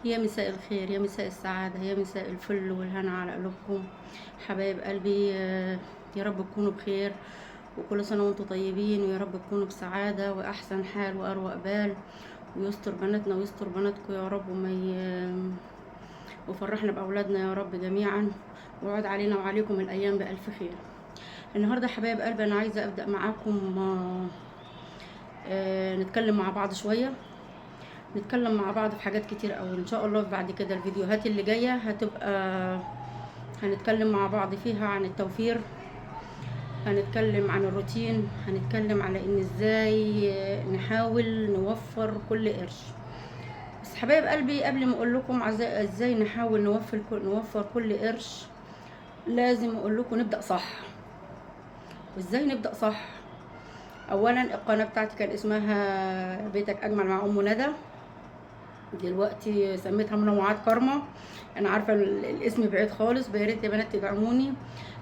يا مساء الخير، يا مساء السعادة، يا مساء الفل والهنا على قلوبكم حبايب قلبي. يا رب تكونوا بخير وكل سنة وانتم طيبين، ويا رب تكونوا بسعادة وأحسن حال وأروق بال، ويستر بناتنا ويستر بناتكم يا رب، وفرحنا بأولادنا يا رب جميعا، ويعود علينا وعليكم الأيام بألف خير. النهاردة حبايب قلبي أنا عايزة أبدأ معاكم نتكلم مع بعض شوية، نتكلم مع بعض في حاجات كتير قوي ان شاء الله. بعد كده الفيديوهات اللي جايه هتبقى هنتكلم مع بعض فيها عن التوفير، هنتكلم عن الروتين، هنتكلم على ان ازاي نحاول نوفر كل قرش. بس حبايب قلبي قبل ما اقول لكم ازاي نحاول نوفر كل قرش، لازم اقول لكم نبدا صح. وازاي نبدا صح؟ اولا القناه بتاعتي كان اسمها بيتك اجمل مع ام ندى، دلوقتي سميتها منوعات كارما. انا عارفه الاسم بعيد خالص، يا ريت يا بنات تدعموني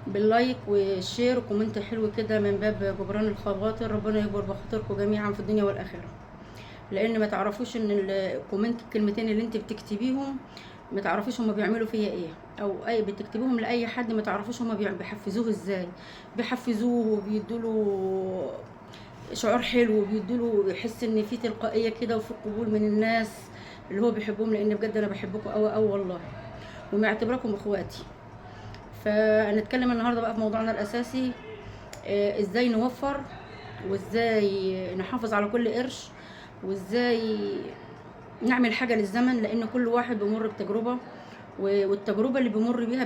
باللايك والشير وكومنت حلو كده من باب جبران الخواطر. ربنا يجبر بخاطركم جميعا في الدنيا والاخره، لان ما تعرفوش ان الكومنت الكلمتين اللي انت بتكتبيهم ما تعرفيش هما بيعملوا فيا ايه، او اي بتكتبوهم لاي حد ما تعرفوش هما بيحفزوه ازاي، بيحفزوه وبيدوله شعور حلو، وبيدوله يحس ان في تلقائيه كده وفي قبول من الناس اللي هو بيحبهم، لان بجد انا بحبكم قوي قوي والله، ومعتبركم اخواتي. فهنتكلم النهارده بقى في موضوعنا الاساسي، ازاي نوفر، وازاي نحافظ على كل قرش، وازاي نعمل حاجه للزمن، لان كل واحد بيمر بتجربه، والتجربه اللي بيمر بيها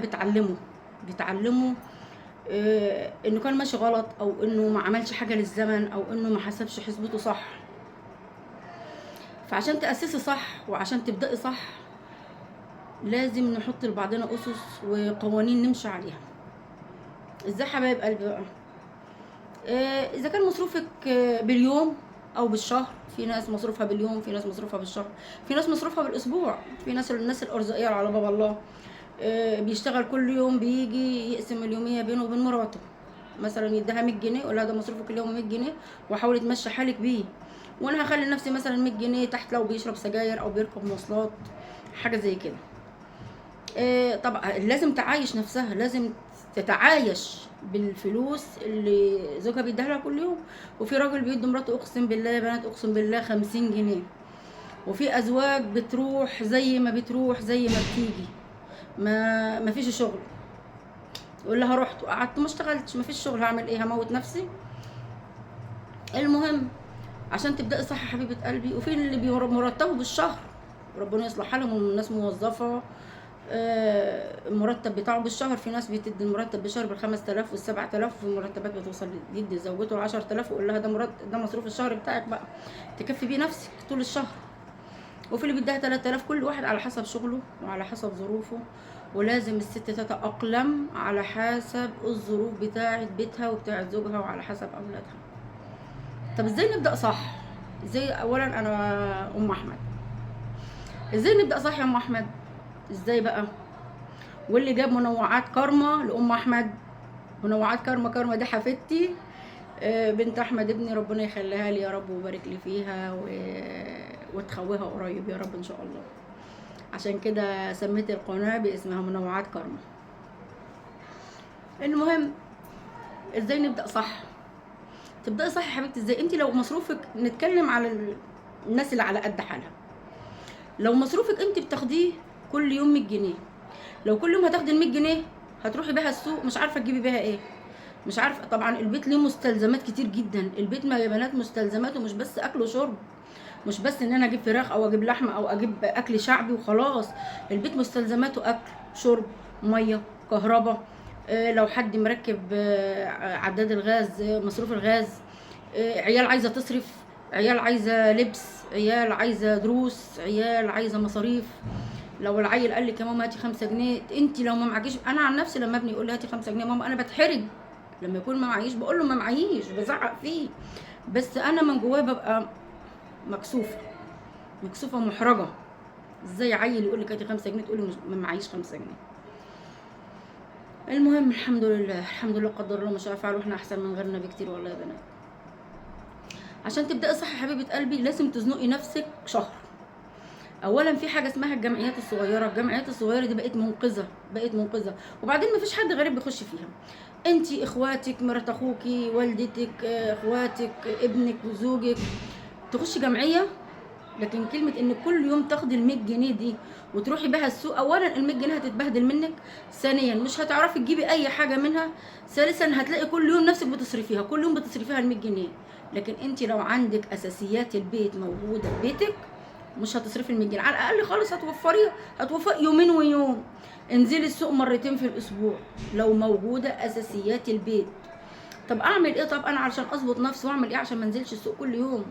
بتعلمه انه كان ماشي غلط، او انه ما عملش حاجه للزمن، او انه ما حسبش حسبته صح. فعشان تأسسي صح وعشان تبدأي صح لازم نحط لبعضنا أسس وقوانين نمشي عليها. ازاي حبايب قلبي بقى؟ اذا كان مصروفك باليوم او بالشهر، في ناس مصروفها باليوم، في ناس مصروفها بالشهر، في ناس مصروفها بالاسبوع، في الناس الارزاقيه على باب الله بيشتغل كل يوم، بيجي يقسم اليوميه بينه وبين مراته، مثلا يديها 100 جنيه يقول لها ده مصروفك اليوم 100 جنيه وحاولي تمشي حالك بيه، وانا هخلي لنفسي مثلا 100 جنيه تحت لو بيشرب سجاير او بيركب مواصلات، حاجه زي كده. طبعا لازم تعايش نفسها، لازم تتعايش بالفلوس اللي زوجها بيديها لها كل يوم. وفي راجل بيدي مراته اقسم بالله يا بنات، اقسم بالله 50 جنيه. وفي ازواج بتروح زي ما بتيجي، ما فيش شغل، يقول لها رحت وقعدت ما اشتغلتش، ما فيش شغل، هعمل ايه؟ هموت نفسي. المهم عشان تبدأي صح يا حبيبة قلبي. وفي اللي مرتبه بالشهر، ربنا يصلح حالهم، الناس موظفة المرتب بتاعه بالشهر. في ناس بتدي المرتب بالشهر ب5000 وال7000، وفي مرتبات بتوصل يدي زوجته ال10000 ويقول لها ده مصروف الشهر بتاعك بقى، تكفي بيه نفسك طول الشهر. وفي اللي بيديها 3000، كل واحد على حسب شغله وعلى حسب ظروفه، ولازم الست تتأقلم على حسب الظروف بتاعت بيتها وبتاعت زوجها وعلى حسب أولادها. طب ازاي نبدأ صح؟ ازاي؟ اولا انا ام احمد، ازاي نبدأ صح يا ام احمد؟ ازاي بقى؟ واللي جاب منوعات كارما لام احمد، منوعات كارما دي حفيدتي بنت احمد ابني، ربنا يخليها لي يا رب ويبارك لي فيها وتخويها قريب يا رب ان شاء الله. عشان كده سميت القناه باسمها منوعات كارما. المهم ازاي نبدا صح؟ تبداي صح يا حبيبتي ازاي؟ انت لو مصروفك، نتكلم على الناس اللي على قد حالها، لو مصروفك انت بتاخديه كل يوم 100 جنيه، لو كل يوم هتاخدي ال100 جنيه هتروحي بيها السوق مش عارفه تجيبي بيها ايه، مش عارفه. طبعا البيت ليه مستلزمات كتير جدا، البيت ما يا بنات مستلزماته مش بس اكل وشرب، مش بس ان انا اجيب فراخ او اجيب لحمه او اجيب اكل شعبي وخلاص. البيت مستلزماته اكل، شرب، ميه، كهرباء، لو حد مركب عداد الغاز، مصروف الغاز، عيال عايزه تصرف، عيال عايزه لبس، عيال عايزه دروس، عيال عايزه مصاريف. لو العيل قال لك يا ماما هاتي 5 جنيه، انت لو ما معكيش، انا عن نفسي لما ابني يقول لي هاتي 5 جنيه ماما انا بتحرج، لما يكون ما معيش بقول له ما معيش، بزعق فيه، بس انا من جوايا ببقى مكسوفه، مكسوفه محرجه. ازاي عيل يقول لك هاتي 5 جنيه تقولي ما معيش 5 جنيه؟ المهم الحمد لله، الحمد لله قدر الله ما شاء فعل، واحنا احسن من غيرنا بكتير والله يا بنات. عشان تبداي صح يا حبيبه قلبي لازم تزنقي نفسك شهر، اولا في حاجه اسمها الجمعيات الصغيره، الجمعيات الصغيره دي بقت منقذه، بقت منقذه. وبعدين ما فيش حد غريب بيخش فيها، انتي، اخواتك، مرات اخوكي، والدتك، اخواتك، ابنك وزوجك تخش جمعيه. لكن كلمه ان كل يوم تاخدي ال 100 جنيه دي وتروحي بيها السوق، اولا ال 100 جنيه هتتبهدل منك، ثانيا مش هتعرفي تجيبي اي حاجه منها، ثالثا هتلاقي كل يوم نفسك بتصرفيها، كل يوم بتصرفيها ال 100 جنيه. لكن انت لو عندك اساسيات البيت موجوده في بيتك مش هتصرفي ال 100 جنيه، على الاقل خالص هتوفريها، هتوفري يومين ويوم. انزلي السوق مرتين في الاسبوع لو موجوده اساسيات البيت. طب اعمل ايه؟ طب انا علشان اظبط نفسي واعمل ايه عشان ما انزلش السوق كل يوم؟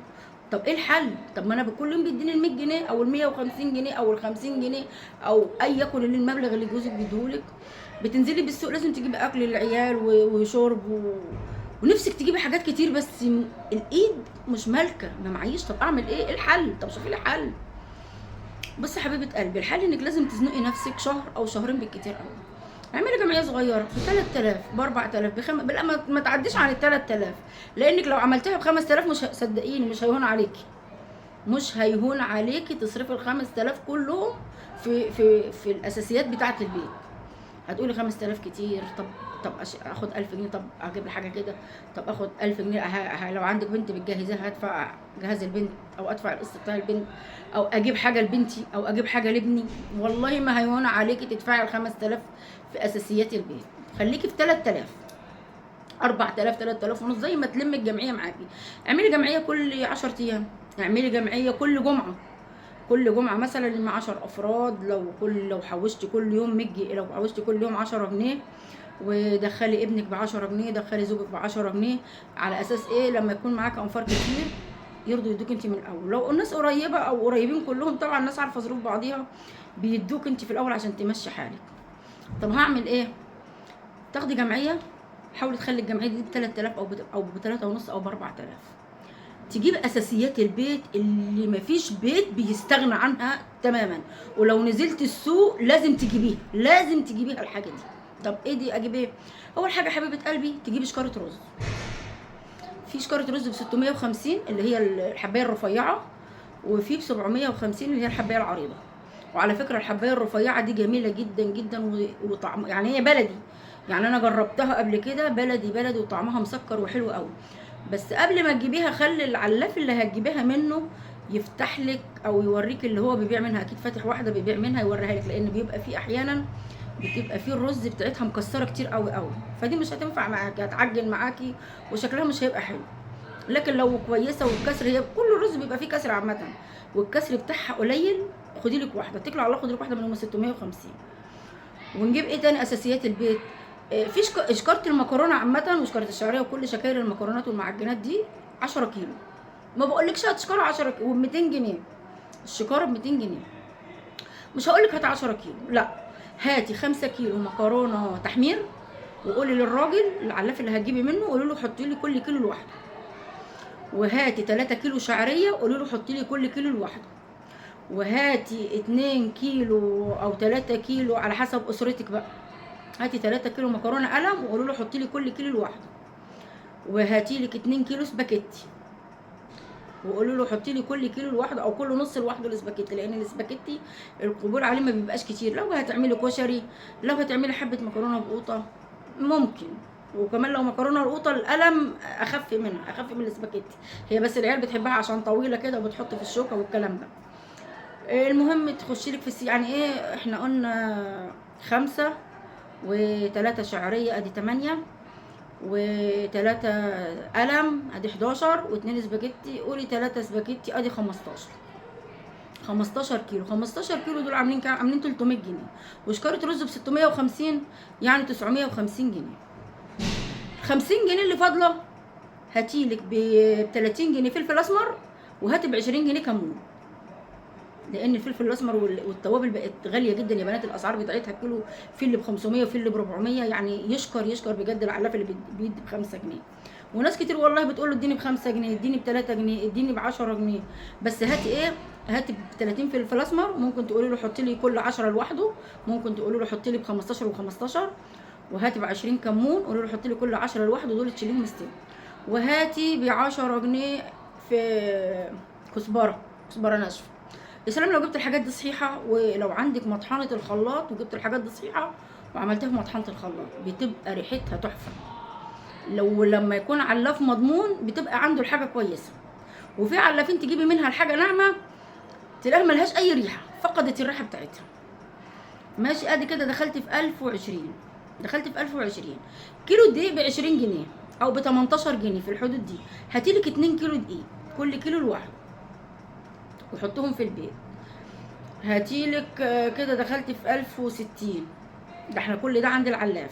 طب ايه الحل؟ طب ما انا كل يوم بيديني ال 100 جنيه او ال 150 جنيه او ال 50 جنيه او اي يكن اللي المبلغ اللي جوزك بيديهولك. بتنزلي بالسوق لازم تجيبي اكل للعيال وشرب ونفسك تجيبي حاجات كتير، بس الايد مش مالكه، ما معيش. طب اعمل ايه؟ ايه الحل؟ طب شوفي لي حل. بصي يا حبيبه قلبي، الحل انك لازم تزنقي نفسك شهر او شهرين بالكتير قوي. اعملي جمعيه صغيره ب 3000 ب 4000 ما تعديش عن ال 3000، لانك لو عملتيها ب 5000 مش صدقيني مش هيهون عليكي، مش هيهون عليكي تصرفي ال 5000 كلهم في الاساسيات بتاعه البيت. هتقولي 5000 كتير، طب اخد 1000 جنيه، طب اجيب لي حاجه كده، طب اخد 1000 جنيه لو عندك بنت بتجهزيها هدفع جهاز البنت او ادفع القسط بتاع البنت او اجيب حاجه لبنتي او اجيب حاجه لابني. والله ما هيهون عليكي تدفعي ال 5000 في اساسيات البيت. خليكي في 3000 4000 3000 ونص زي ما تلم الجمعيه معاكي. اعملي جمعيه كل 10 ايام، اعملي جمعيه كل جمعه، كل جمعه مثلا لما 10 افراد، لو حوشتي كل يوم 100 جنيه، لو حوشتي كل يوم 10 جنيه ودخلي ابنك ب 10 جنيه، دخلي زوجك ب 10 جنيه، على اساس ايه؟ لما يكون معاك انفار كتير يرضوا يدوك انت من الاول. لو الناس قريبه او قريبين كلهم، طبعا الناس عارفه ظروف بعضيها، بيدوك انت في الاول عشان تمشي حالك. طب هعمل ايه؟ تاخدي جمعيه، حاولي تخلي الجمعيه دي ب 3000 او ب 3 ونص او ب 4000. تجيب اساسيات البيت اللي مفيش بيت بيستغنى عنها تماما، ولو نزلت السوق لازم تجيبيها، لازم تجيبيها الحاجه دي. طب ايه دي؟ اجيب ايه؟ اول حاجه حبيبه قلبي تجيبي شكاره رز. في شكاره رز ب 650 اللي هي الحبايه الرفيعه، وفي ب 750 اللي هي الحبايه العريضه. وعلى فكره الحبايه الرفيعه دي جميله جدا جدا وطعم، يعني هي بلدي، يعني انا جربتها قبل كده، بلدي وطعمها مسكر وحلو قوي. بس قبل ما تجيبيها خلي العلاف اللي هتجيبيها منه يفتح لك او يوريك اللي هو بيبيع منها، اكيد فاتح واحده بيبيع منها يوريها لك، لان بيبقى في احيانا بتبقى في الرز بتاعتها مكسره كتير قوي، فدي مش هتنفع معاكي، هتعجن معاكي وشكلها مش هيبقى حلو. لكن لو كويسه والكسر، هي كل الرز بيبقى فيه كسر عامه والكسر بتاعها قليل، خدي لك واحده، اتكلي على الله، خدي لك واحده من 650. ونجيب ايه تاني اساسيات البيت؟ في شكاره المكرونه عامه وشكاره الشعريه وكل شكاير المكرونات والمعجنات دي 10 كيلو. ما بقولكش هات شكاره 10 كيلو وب 200 جنيه، الشكاره ب 200 جنيه. مش هقولك هات 10 كيلو، لا، هاتي 5 كيلو مكرونه تحمير، وقولي للراجل العلاف اللي هتجيبي منه قولي له حطي لي كل كيلو لوحده. وهاتي 3 كيلو شعريه قولي له حطي لي كل كيلو لوحده. وهاتي 2 كيلو او 3 كيلو على حسب اسرتك بقى، هاتي 3 كيلو مكرونه قلم وقولوا له حطي لي كل كيلو لوحده. وهاتي لك 2 كيلو سباكيتي وقولوا له حطي لي كل كيلو لوحده او كل نص لوحده الاسباجيتي، لان الاسباجيتي القبول عليه ما بيبقاش كتير. لو هتعملي كشري، لو هتعملي حبه مكرونه بقوطه ممكن، وكمان لو مكرونه القوطه القلم اخف منها، اخف من الاسباجيتي، هي بس العيال بتحبها عشان طويله كده وبتحط في الشوكه والكلام ده. المهم تخشي لك في يعني ايه، احنا قلنا 5 و3 شعريه ادي 8 و3 قلم ادي 11 و2 سباجيتي، قولي 3 سباجيتي ادي 15 كيلو. 15 كيلو دول عاملين كام؟ عاملين 300 جنيه. وشكاره رز ب 650 يعني 950 جنيه. 50 جنيه اللي فاضله هاتيلك ب 30 جنيه فلفل اسمر، وهاتي ب 20 جنيه كمون، لان الفلفل الاسمر والتوابل بقت غاليه جدا يا بنات، الاسعار بتاعتها كيلو في اللي ب 500 وفي اللي ب 400، يعني يشكر بجد العلاف اللي بيدي ب 5 جنيه. وناس كتير والله بتقول له اديني ب 5 جنيه، اديني ب 3 جنيه، اديني ب 10 جنيه، بس هاتي ايه؟ هاتي ب 30 فلفل اسمر، ممكن تقولي له حطي لي كل 10 لوحده، ممكن تقولي له حطي لي ب 15 و15، وهاتي ب 20 كمون قولي له حطي لي كل 10 لوحده، دول تشيليهم استوى. وهاتي ب 10 جنيه في كزبره ناشفه، يا سلام لو جبت الحاجات دي صحيحه، ولو عندك مطحنه الخلاط وجبت الحاجات دي صحيحه وعملتها في مطحنه الخلاط بتبقى ريحتها تحفه. لما يكون علاف مضمون بتبقى عنده الحاجه كويسه. وفي علافين تجيبي منها الحاجه ناعمه تلاقيها ملهاش اي ريحه، فقدت الريحه بتاعتها. ماشي، ادي كده دخلت في 1020. دخلت في 1020. كيلو دقيق ب 20 جنيه او ب 18 جنيه في الحدود دي. هاتيلك 2 كيلو دقيق، كل كيلو لوحده وحطهم في البيت. هاتيلك كده دخلت في 1060. ده احنا كل ده عند العلاف.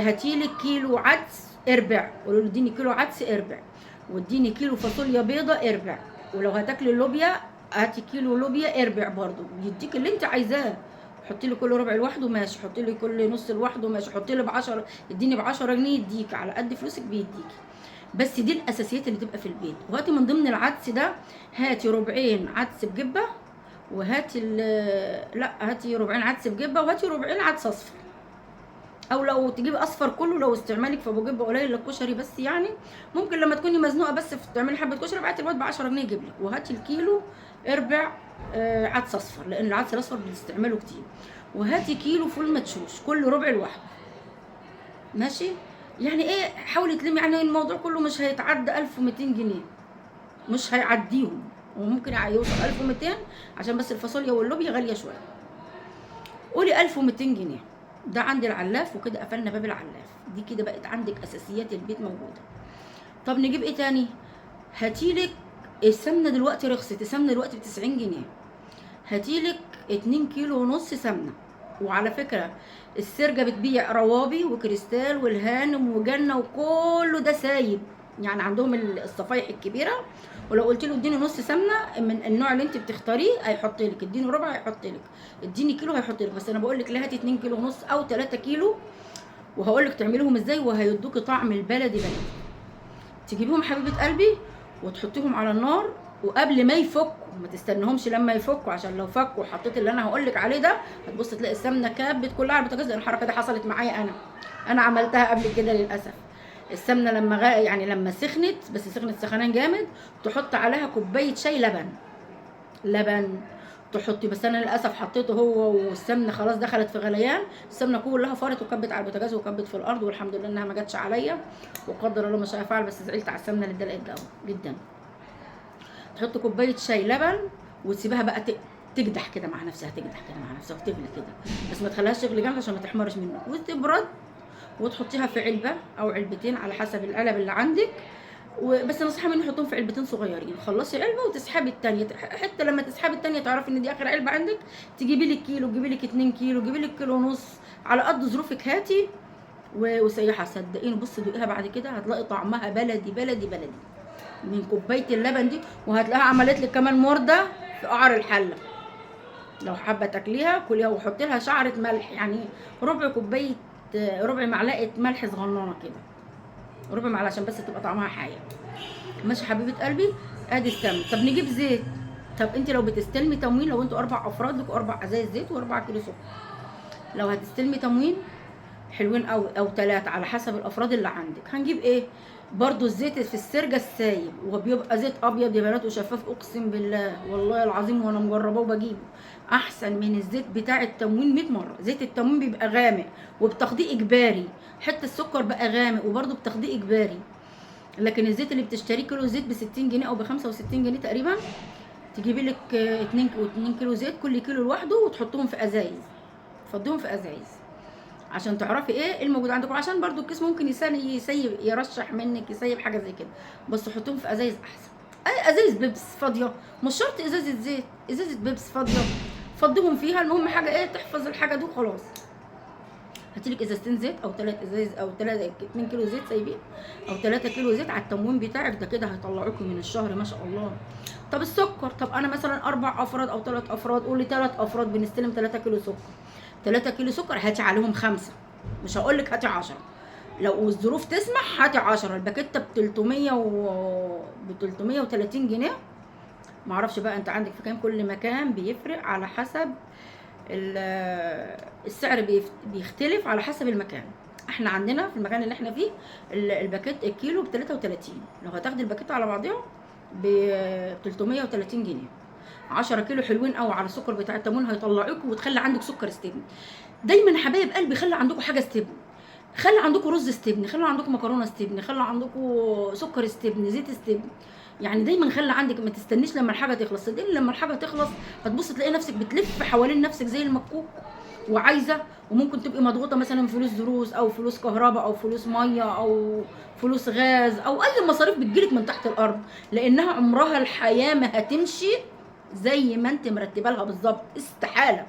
هاتيلك كيلو عدس اربع، قولوا له اديني كيلو عدس اربع، واديني كيلو فاصوليا بيضه اربع، ولو هتاكلي اللوبيا هاتي كيلو لوبيا اربع برضو، يديك اللي انت عايزاه. حطي لي كل ربع لوحده ماشي، حطي لي كل نص لوحده ماشي، حطي لي ب 10، اديني ب 10 جنيه يديك على قد فلوسك بيديكي. بس دي الاساسيات اللي تبقى في البيت. وهاتي من ضمن العدس ده هاتي ربعين عدس بجبه، وهاتي لا هاتي ربعين عدس بجبه، وهاتي ربعين عدس اصفر، او لو تجيبي اصفر كله لو استعمالك في ابو جبه قليل للكشري بس يعني. ممكن لما تكوني مزنوقه بس في تعملي حبه كشري بعتي الواد ب 10 جنيه يجيب لك. وهاتي الكيلو اربع عدس اصفر، لان العدس الاصفر بنستعمله كتير. وهاتي كيلو فول مدشوش كل ربع لوحده. ماشي، يعني ايه، حاولي تلمي، يعني الموضوع كله مش هيتعدى 1200 جنيه، مش هيعديهم، وممكن يوصل 1200 عشان بس الفاصوليا واللوبيا غاليه شويه. قولي 1200 جنيه. ده عند العلاف، وكده قفلنا باب العلاف. دي كده بقت عندك اساسيات البيت موجوده. طب نجيب ايه تاني؟ هاتيلك السمنه دلوقتي رخصت، السمنه دلوقتي ب 90 جنيه. هاتيلك 2 كيلو ونص سمنه. وعلى فكره السرجه بتبيع روابي وكريستال والهانم وجنه وكله ده سايب، يعني عندهم الصفايح الكبيره. ولو قلت له اديني نص سمنه من النوع اللي انت بتختاريه هيحط لك، اديني ربع هيحط لك، اديني كيلو هيحط لك. بس انا بقول لك لا، هاتي 2 كيلو ونص او 3 كيلو، وهقول لك تعمليهم ازاي، وهيدوكي طعم البلدي بلدي. تجيبيهم حبيبه قلبي وتحطيهم على النار، وقبل ما يفكوا، ما تستنهمش لما يفكوا، عشان لو فكوا وحطيت اللي انا هقول لك عليه ده هتبص تلاقي السمنه كبت كلها على البوتاجاز. لان الحركه دي حصلت معايا انا عملتها قبل كده للاسف. السمنه لما يعني لما سخنت، بس سخنت سخنان جامد، تحط عليها كوبايه شاي لبن تحطي. بس انا للاسف حطيته هو والسمنه خلاص دخلت في غليان، السمنه كلها فارت وكبت على البوتاجاز وكبت في الارض، والحمد لله انها ما جاتش عليا، وقدر الله ما شاء فعل. بس زعلت على السمنه اللي اتدلقت جدا. تحط كوبايه شاي لبن وتسيبها بقى تقدح كده مع نفسها، تقدح كده مع نفسها وتغلي كده، بس ما تخليهاش تغلي جامد عشان ما تحمرش منك، وتبرد. وتحطيها في علبه او علبتين على حسب القلب اللي عندك. وبس نصيحه مني حطهم في علبتين صغيرين. خلصي علبه وتسحبي الثانيه، حتى لما تسحبي الثانيه تعرفي ان دي اخر علبه عندك. تجيبي لك كيلو، تجيبي لك 2 كيلو، تجيبي لك كيلو ونص، على قد ظروفك هاتي وسيحها. صدقيني بصي دوقيها بعد كده هتلاقي طعمها بلدي بلدي بلدي من كوبايه اللبن دي. وهتلاقيها عملت لك كمان مرده في قعر الحله. لو حابه تاكليها كليها، وحطي لها شعره ملح، يعني ربع كوبايه، ربع معلقه ملح صغننه كده، ربع معلقه عشان بس تبقى طعمها حاجه. ماشي حبيبه قلبي، ادي السمن. طب نجيب زيت. طب انت لو بتستلمي تموين، لو انتوا 4 افراد لكم 4 ازايز زيت و4 كيلو سكر. لو هتستلمي تموين حلوين او 3 على حسب الافراد اللي عندك. هنجيب ايه؟ برضو الزيت في السرجه السايب، وبيبقى زيت ابيض يا بنات وشفاف، اقسم بالله والله العظيم وانا مجرباه وبجيبه احسن من الزيت بتاع التموين 100 مره. زيت التموين بيبقى غامق وبتاخديه اجباري، حتى السكر بقى غامق وبرضو بتاخديه اجباري. لكن الزيت اللي بتشتريه كيلو زيت ب 60 جنيه او ب 65 جنيه تقريبا، تجيبي لك 2 كيلو زيت، كل كيلو لوحده، وتحطهم في ازايز، تفضيهم في ازايز عشان تعرفي ايه الموجود عندكم. عشان برضو الكيس ممكن يسيب يرشح منك، يسيب حاجه زي كده. بس حطوهم في ازايز احسن. ازايز بيبس فاضيه، مش شرط ازازه زيت، ازازه بيبس فاضيه فضيهم فيها. المهم حاجه ايه، تحفظ الحاجه دي وخلاص. هاتيلك ازازتين زيت او 3 ازايز او 2 كيلو زيت سايبين، او 3 كيلو زيت على التموين بتاعك ده، كده هيطلعوكم من الشهر ما شاء الله. طب السكر، طب انا مثلا 4 افراد او 3 افراد، قولي 3 افراد بنستلم 3 كيلو سكر. 3 كيلو سكر هاتي عليهم 5، مش هقول لك هاتي 10. لو الظروف تسمح هاتي 10. الباكيته ب 300 ب 330 جنيه. معرفش بقى انت عندك في كام، كل مكان بيفرق على حسب السعر، بيختلف على حسب المكان. احنا عندنا في المكان اللي احنا فيه الباكيت الكيلو ب 33. لو هتاخدي الباكيت على بعضها ب 330 جنيه. 10 كيلو حلوين قوي على السكر بتاع التموين هيطلعوكوا وتخلي عندك سكر استبن. دايما حبايب قلبي خلي عندكم حاجه استبن، خلي عندكم رز استبن، خلي عندكم مكرونه استبن، خلي عندكم سكر استبن، زيت استبن. يعني دايما خلي عندك، ما تستنيش لما الحاجه تخلص، صدقني لما الحاجه تخلص هتبص تلاقي نفسك بتلف حوالين نفسك زي المكوك وعايزه، وممكن تبقي مضغوطه مثلا فلوس دروس او فلوس كهرباء او فلوس ميه او فلوس غاز او اي مصاريف بتجيلك من تحت الارض، لانها عمرها الحياه ما هتمشي زي ما انت مرتبه لها بالظبط، استحاله.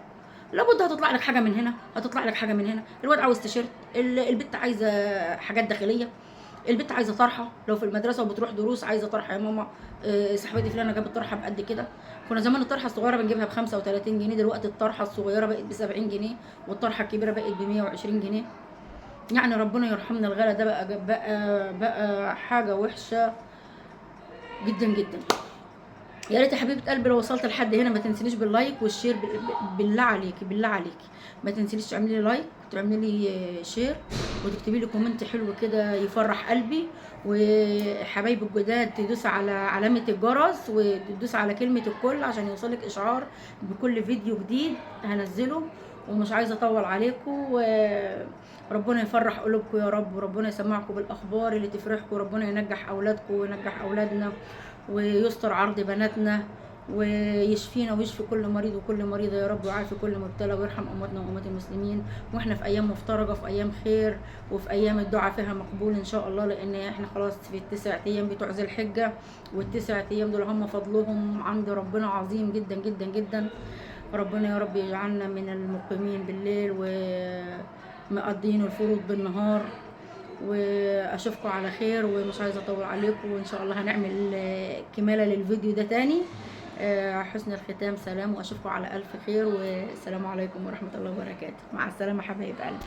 لابد هتطلع لك حاجه من هنا، هتطلع لك حاجه من هنا. الواد عاوز تيشيرت، البت عايزه حاجات داخليه، البت عايزه طرحه، لو في المدرسه وبتروح دروس عايزه طرحه يا ماما. صاحبتي فلانه جابت طرحه بقد كده. كنا زمان الطرحه الصغيره بنجيبها ب 35 جنيه، دلوقتي الطرحه الصغيره بقت ب 70 جنيه والطرحه الكبيره بقت ب 120 جنيه. يعني ربنا يرحمنا، الغلا ده بقى حاجه وحشه جدا جدا. يا ريت يا حبيبه قلبي لو وصلت لحد هنا ما تنسينيش باللايك والشير، بالله عليكي بالله عليكي ما تنسينيش تعملي لي لايك وتعملي لي شير وتكتبي لي كومنت حلو كده يفرح قلبي. وحبايبي الجداد تدوس على علامه الجرس وتدوس على كلمه الكل عشان يوصلك اشعار بكل فيديو جديد هنزله. ومش عايزه اطول عليكم، وربنا يفرح قلوبكم يا رب، وربنا يسمعكم بالاخبار اللي تفرحكم، وربنا ينجح اولادكم وينجح اولادنا ويستر عرض بناتنا ويشفينا ويشفي كل مريض وكل مريضه يا رب، ويعافي كل مبتلى ويرحم امواتنا واموات المسلمين. واحنا في ايام مفترجه، في ايام خير، وفي ايام الدعاء فيها مقبول ان شاء الله، لان احنا خلاص في ال9 ايام بتوع ذي الحجه، وال9 ايام دول هم فضلهم عند ربنا عظيم جدا جدا جدا. ربنا يا رب يجعلنا من المقيمين بالليل ومقضين الفروض بالنهار. واشوفكم على خير، ومش عايزه اطول عليكم، وان شاء الله هنعمل كماله للفيديو ده تاني. حسن الختام سلام، واشوفكم على الف خير، والسلام عليكم ورحمه الله وبركاته. مع السلامه حبايب قلبي.